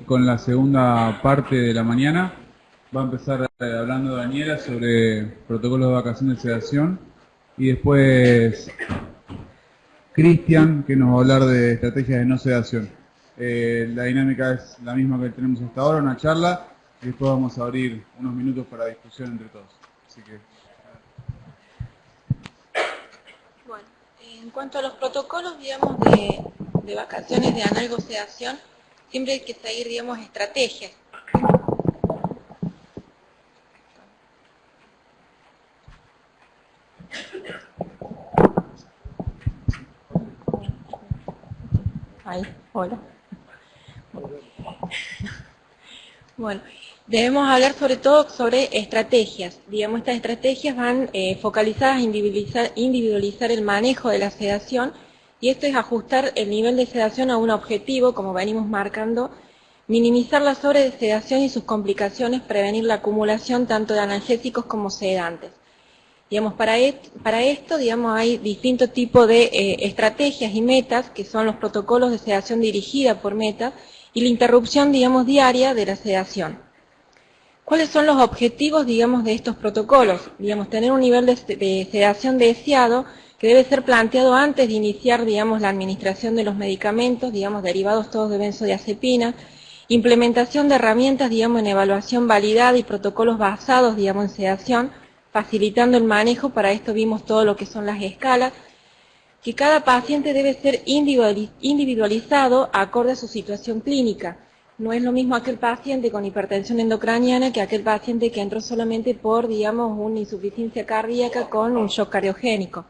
con la segunda parte de la mañana. Va a empezar hablando Daniela sobre protocolos de vacación de sedación y después Cristian, que nos va a hablar de estrategias de no sedación. La dinámica es la misma que tenemos hasta ahora, una charla, y después vamos a abrir unos minutos para discusión entre todos. Así que... Bueno, en cuanto a los protocolos, digamos, de vacaciones de analgosedación, siempre hay que seguir, digamos, estrategias. Ahí, hola. Bueno, debemos hablar sobre todo sobre estrategias. Digamos, estas estrategias van focalizadas a individualizar el manejo de la sedación, y esto es ajustar el nivel de sedación a un objetivo, como venimos marcando, minimizar la sobresedación y sus complicaciones, prevenir la acumulación tanto de analgésicos como sedantes. Digamos, para esto, digamos, hay distintos tipos de estrategias y metas, que son los protocolos de sedación dirigida por metas y la interrupción, digamos, diaria de la sedación. ¿Cuáles son los objetivos, digamos, de estos protocolos? Digamos, tener un nivel de sedación deseado que debe ser planteado antes de iniciar, digamos, la administración de los medicamentos, digamos, derivados todos de benzodiazepina, implementación de herramientas, digamos, en evaluación validada y protocolos basados, digamos, en sedación, facilitando el manejo. Para esto vimos todo lo que son las escalas, que cada paciente debe ser individualizado acorde a su situación clínica. No es lo mismo aquel paciente con hipertensión endocraniana que aquel paciente que entró solamente por, digamos, una insuficiencia cardíaca con un shock cardiogénico.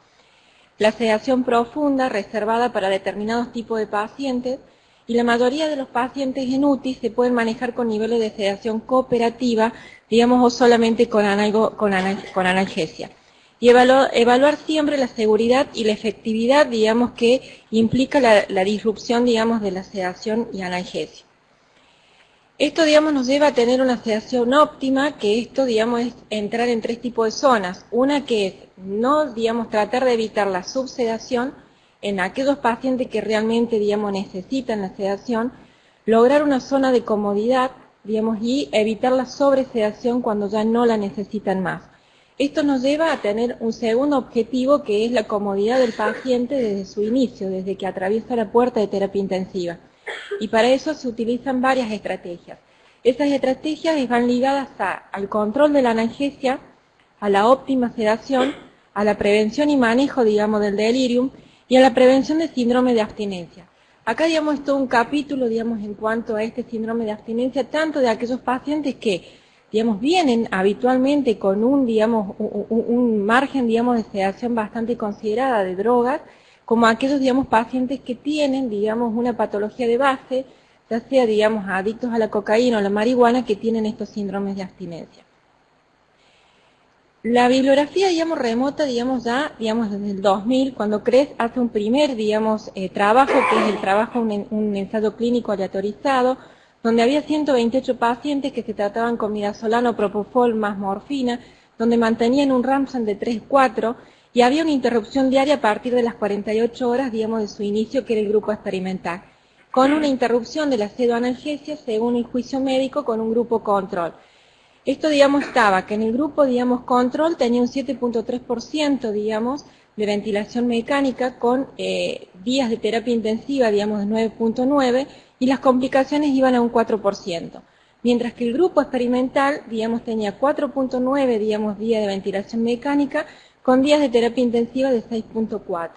La sedación profunda, reservada para determinados tipos de pacientes, y la mayoría de los pacientes en UTI se pueden manejar con niveles de sedación cooperativa, digamos, o solamente con analgesia. Y evaluar siempre la seguridad y la efectividad, digamos, que implica la disrupción, digamos, de la sedación y analgesia. Esto, digamos, nos lleva a tener una sedación óptima, que esto, digamos, es entrar en tres tipos de zonas. Una que es no, digamos, tratar de evitar la subsedación en aquellos pacientes que realmente, digamos, necesitan la sedación, lograr una zona de comodidad, digamos, y evitar la sobresedación cuando ya no la necesitan más. Esto nos lleva a tener un segundo objetivo, que es la comodidad del paciente desde su inicio, desde que atraviesa la puerta de terapia intensiva. Y para eso se utilizan varias estrategias. Estas estrategias van ligadas al control de la analgesia, a la óptima sedación, a la prevención y manejo, digamos, del delirium, y a la prevención de síndrome de abstinencia. Acá, digamos, es todo un capítulo, digamos, en cuanto a este síndrome de abstinencia, tanto de aquellos pacientes que, digamos, vienen habitualmente con un margen, digamos, de sedación bastante considerada de drogas, como aquellos, digamos, pacientes que tienen, digamos, una patología de base, ya sea, digamos, adictos a la cocaína o la marihuana, que tienen estos síndromes de abstinencia. La bibliografía, digamos, remota, digamos, ya, digamos, desde el 2000, cuando CRES hace un primer, digamos, trabajo, que es el trabajo, un ensayo clínico aleatorizado, donde había 128 pacientes que se trataban con midazolam, propofol más morfina, donde mantenían un Ramsam de 3-4, y había una interrupción diaria a partir de las 48 horas, digamos, de su inicio, que era el grupo experimental, con una interrupción de la pseudoanalgesia según el juicio médico con un grupo control. Esto, digamos, estaba que en el grupo, digamos, control tenía un 7.3%, digamos, de ventilación mecánica con días de terapia intensiva, digamos, de 9.9, y las complicaciones iban a un 4%. Mientras que el grupo experimental, digamos, tenía 4.9, digamos, días de ventilación mecánica con días de terapia intensiva de 6.4.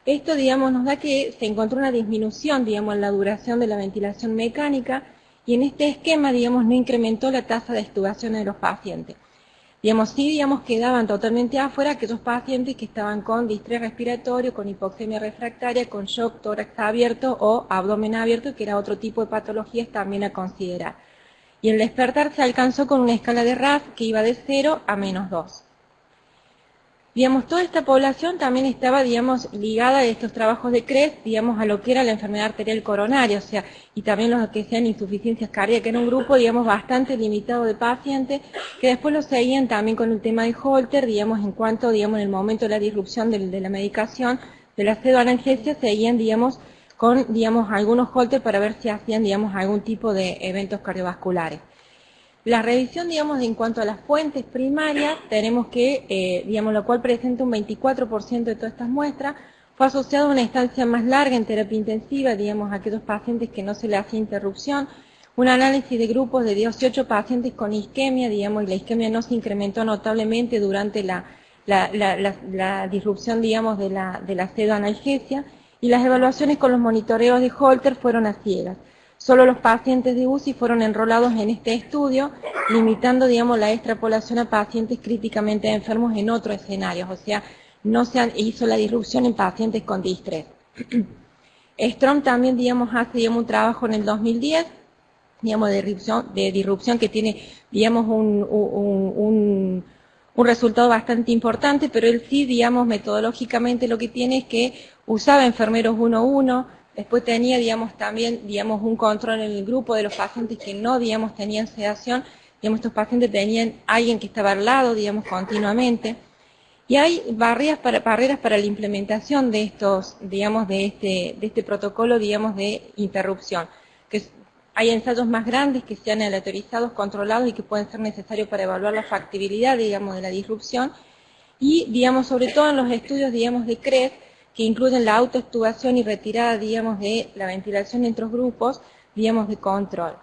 Esto, digamos, nos da que se encontró una disminución, digamos, en la duración de la ventilación mecánica, y en este esquema, digamos, no incrementó la tasa de extubación de los pacientes. Digamos, sí, digamos, quedaban totalmente afuera aquellos pacientes que estaban con distrés respiratorio, con hipoxemia refractaria, con shock tórax abierto o abdomen abierto, que era otro tipo de patologías también a considerar. Y el despertar se alcanzó con una escala de RAF que iba de 0 a -2. Digamos, toda esta población también estaba, digamos, ligada a estos trabajos de CRES, digamos, a lo que era la enfermedad arterial coronaria, o sea, y también los que sean insuficiencias cardíacas, en un grupo, digamos, bastante limitado de pacientes, que después lo seguían también con el tema de Holter, digamos, en cuanto, digamos, en el momento de la disrupción de la medicación, de la pseudoanalgesia, seguían, digamos, con, digamos, algunos holters para ver si hacían, digamos, algún tipo de eventos cardiovasculares. La revisión, digamos, en cuanto a las fuentes primarias, tenemos que, digamos, lo cual presenta un 24% de todas estas muestras, fue asociado a una estancia más larga en terapia intensiva, digamos, a aquellos pacientes que no se le hacía interrupción, un análisis de grupos de 18 pacientes con isquemia, digamos, y la isquemia no se incrementó notablemente durante la disrupción, digamos, de la pseudoanalgesia, y las evaluaciones con los monitoreos de Holter fueron a ciegas. Solo los pacientes de UCI fueron enrolados en este estudio, limitando, digamos, la extrapolación a pacientes críticamente enfermos en otros escenarios, o sea, no se hizo la disrupción en pacientes con distrés. Strom también, digamos, hace, digamos, un trabajo en el 2010, digamos, de disrupción que tiene, digamos, un resultado bastante importante, pero él sí, digamos, metodológicamente lo que tiene es que usaba enfermeros 1-1, después tenía, digamos, también, digamos, un control en el grupo de los pacientes que no, digamos, tenían sedación, digamos, estos pacientes tenían alguien que estaba al lado, digamos, continuamente. Y hay barreras para la implementación de estos, digamos, de este protocolo, digamos, de interrupción. Que hay ensayos más grandes que sean aleatorizados, controlados y que pueden ser necesarios para evaluar la factibilidad, digamos, de la disrupción. Y, digamos, sobre todo en los estudios, digamos, de CRES, que incluyen la autoextubación y retirada, digamos, de la ventilación entre los grupos, digamos, de control.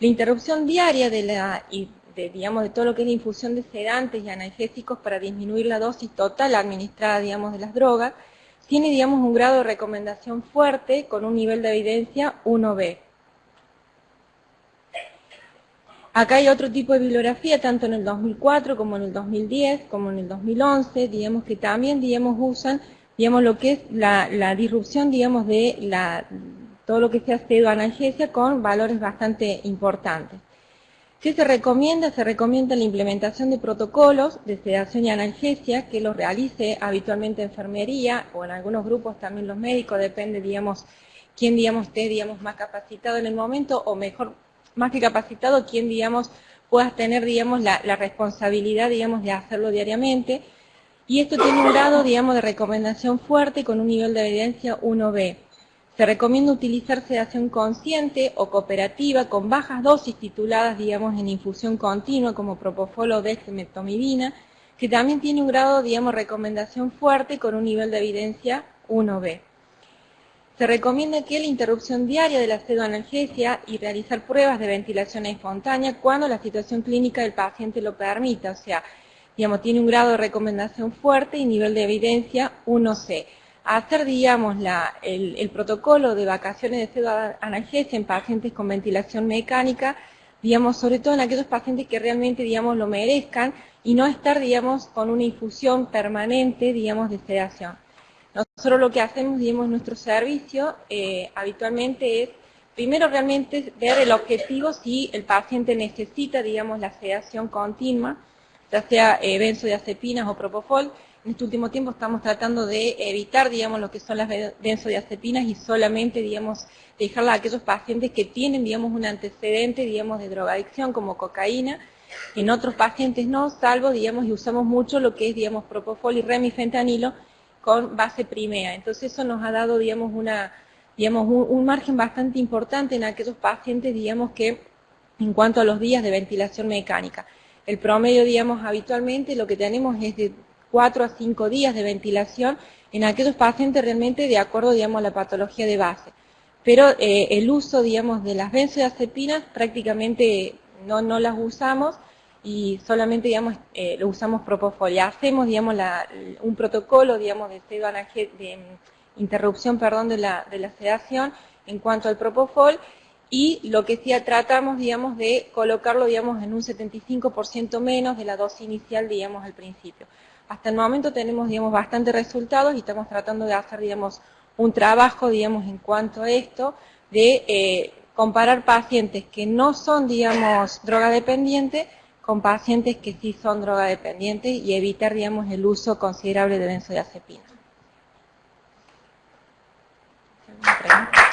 La interrupción diaria digamos, de todo lo que es la infusión de sedantes y analgésicos para disminuir la dosis total administrada, digamos, de las drogas, tiene, digamos, un grado de recomendación fuerte con un nivel de evidencia 1B. Acá hay otro tipo de bibliografía, tanto en el 2004 como en el 2010, como en el 2011, digamos, que también, digamos, usan, digamos, lo que es la disrupción, digamos, de todo lo que sea pseudoanalgesia con valores bastante importantes. ¿Qué se recomienda? Se recomienda la implementación de protocolos de sedación y analgesia que los realice habitualmente enfermería o en algunos grupos también los médicos, depende, digamos, quién, digamos, esté, digamos, más capacitado en el momento o mejor, más que capacitado, quién, digamos, pueda tener, digamos, la responsabilidad, digamos, de hacerlo diariamente. Y esto tiene un grado, digamos, de recomendación fuerte con un nivel de evidencia 1B. Se recomienda utilizar sedación consciente o cooperativa con bajas dosis tituladas, digamos, en infusión continua como propofol o dexmedetomidina, que también tiene un grado, digamos, recomendación fuerte con un nivel de evidencia 1B. Se recomienda que la interrupción diaria de la pseudoanalgesia y realizar pruebas de ventilación espontánea cuando la situación clínica del paciente lo permita, o sea, digamos, tiene un grado de recomendación fuerte y nivel de evidencia 1C. Hacer, digamos, el protocolo de vacaciones de pseudoanalgesia en pacientes con ventilación mecánica, digamos, sobre todo en aquellos pacientes que realmente, digamos, lo merezcan y no estar, digamos, con una infusión permanente, digamos, de sedación. Nosotros lo que hacemos, digamos, en nuestro servicio habitualmente es, primero realmente ver el objetivo si el paciente necesita, digamos, la sedación continua, ya sea benzodiazepinas o propofol. En este último tiempo estamos tratando de evitar, digamos, lo que son las benzodiazepinas y solamente, digamos, dejarla a aquellos pacientes que tienen, digamos, un antecedente, digamos, de drogadicción como cocaína. En otros pacientes no, salvo, digamos, y usamos mucho lo que es, digamos, propofol y remifentanilo con base primea. Entonces eso nos ha dado, digamos, un margen bastante importante en aquellos pacientes, digamos, que en cuanto a los días de ventilación mecánica. El promedio, digamos, habitualmente lo que tenemos es de 4 a 5 días de ventilación en aquellos pacientes realmente de acuerdo, digamos, a la patología de base. Pero el uso, digamos, de las benzodiazepinas prácticamente no las usamos y solamente, digamos, lo usamos propofol. Y hacemos, digamos, un protocolo, digamos, de interrupción, perdón, de la sedación en cuanto al propofol. Y lo que sí tratamos, digamos, de colocarlo, digamos, en un 75% menos de la dosis inicial, digamos, al principio. Hasta el momento tenemos, digamos, bastantes resultados y estamos tratando de hacer, digamos, un trabajo, digamos, en cuanto a esto, de comparar pacientes que no son, digamos, drogadependientes con pacientes que sí son drogadependientes y evitar, digamos, el uso considerable de benzodiazepina. ¿Alguna pregunta?